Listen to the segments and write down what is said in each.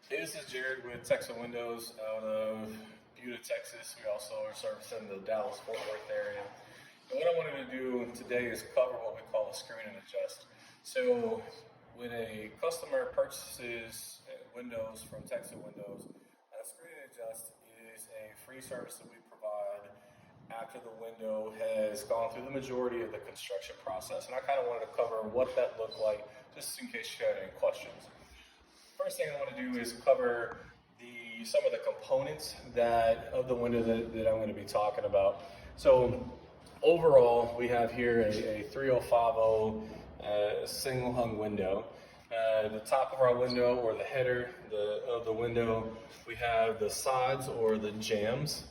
Hey, this is Jared with Texas Windows out of Buda, Texas. We also are servicing the Dallas-Fort Worth area. And what I wanted to do today is cover what we call a screen and adjust. So when a customer purchases windows from Texas Windows, a screen and adjust is a free service that we provide after the window has gone through the majority of the construction process. And I kind of wanted to cover what that looked like just in case you had any questions. First thing I want to do is cover some of the components of the window that I'm going to be talking about. So overall, we have here a 3050 single hung window. The top of our window, or the header of the window, we have the sides or the jambs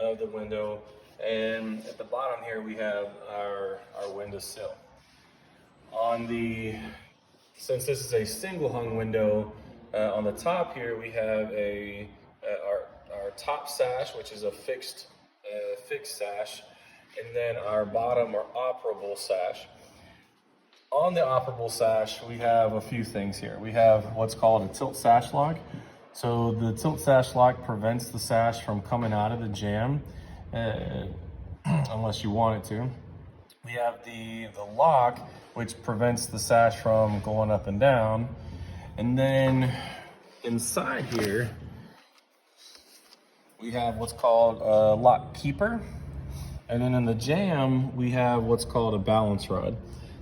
of the window, and at the bottom here we have our window sill. Since this is a single hung window, on the top here we have our top sash, which is a fixed sash, and then our bottom or operable sash. On the operable sash, we have a few things here. We have what's called a tilt sash lock. So the tilt sash lock prevents the sash from coming out of the jamb unless you want it to. We have the lock, which prevents the sash from going up and down. And then inside here, we have what's called a lock keeper. And then in the jamb, we have what's called a balance rod.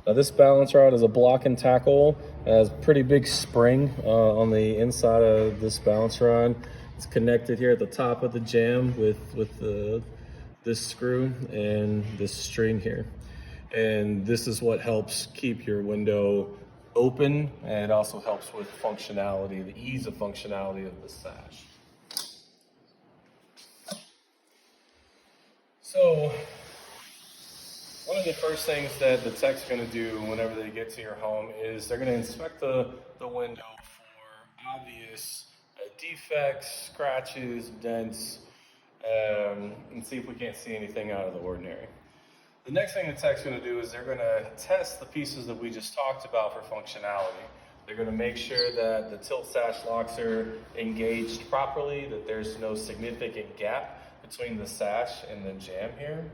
Now this balance rod is a block and tackle. It has a pretty big spring on the inside of this balance rod. It's connected here at the top of the jamb with this screw and this string here. And this is what helps keep your window open, and it also helps with functionality, the ease of functionality of the sash. So one of the first things that the tech's going to do whenever they get to your home is they're going to inspect the window for obvious defects, scratches, dents, and see if we can't see anything out of the ordinary. The next thing the tech's going to do is they're going to test the pieces that we just talked about for functionality. They're going to make sure that the tilt sash locks are engaged properly, that there's no significant gap between the sash and the jamb here.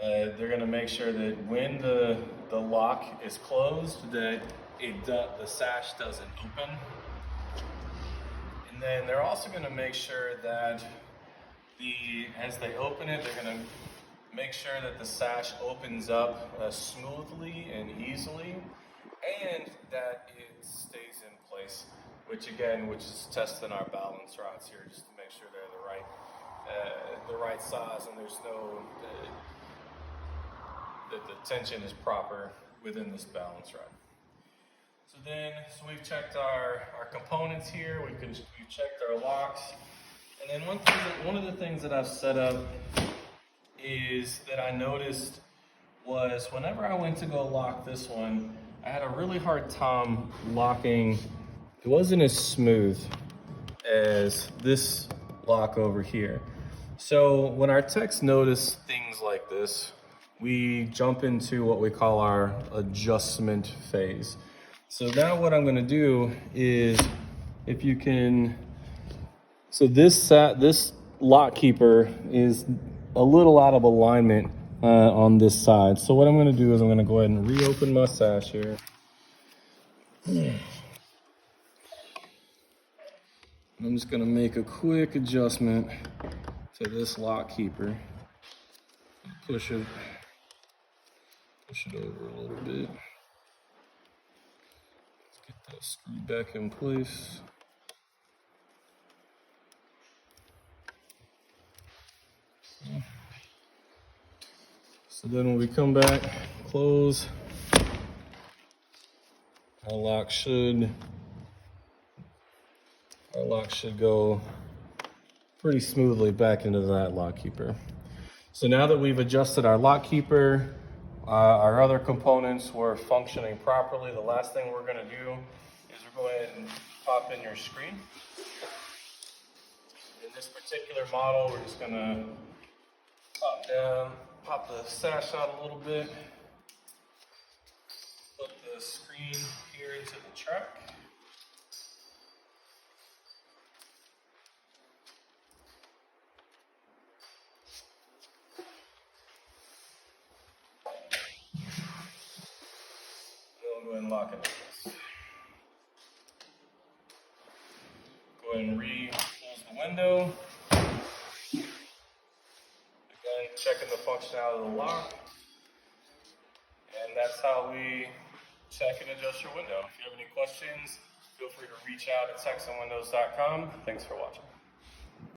They're going to make sure that when the lock is closed, that the sash doesn't open. And then they're also going to make sure that as they open it, they're going to make sure that the sash opens up smoothly and easily, and that it stays in place, which is testing our balance rods here just to make sure they're the right size and there's that the tension is proper within this balance rod. So we've checked our components here, we've checked our locks, and then one of the things that I've set up is that I noticed was whenever I went to go lock this one, I had a really hard time locking. It wasn't as smooth as this lock over here. So when our techs notice things like this, we jump into what we call our adjustment phase. So now what I'm going to do is, if you can, so this lock keeper is a little out of alignment on this side. So what I'm going to do is I'm going to go ahead and reopen my sash here. I'm just going to make a quick adjustment to this lock keeper. Push it over a little bit. Let's get that screw back in place. So then when we come back, close, our lock should go pretty smoothly back into that lock keeper. So now that we've adjusted our lock keeper, our other components were functioning properly, the last thing we're going to do is we're going to go ahead and pop in your screen. In this particular model, we're just going to pop the sash out a little bit, put the screen here into the track, then lock it. Go ahead and re-close the window. Again, checking the functionality of the lock. And that's how we check and adjust your window. If you have any questions, feel free to reach out at texandwindows.com. Thanks for watching.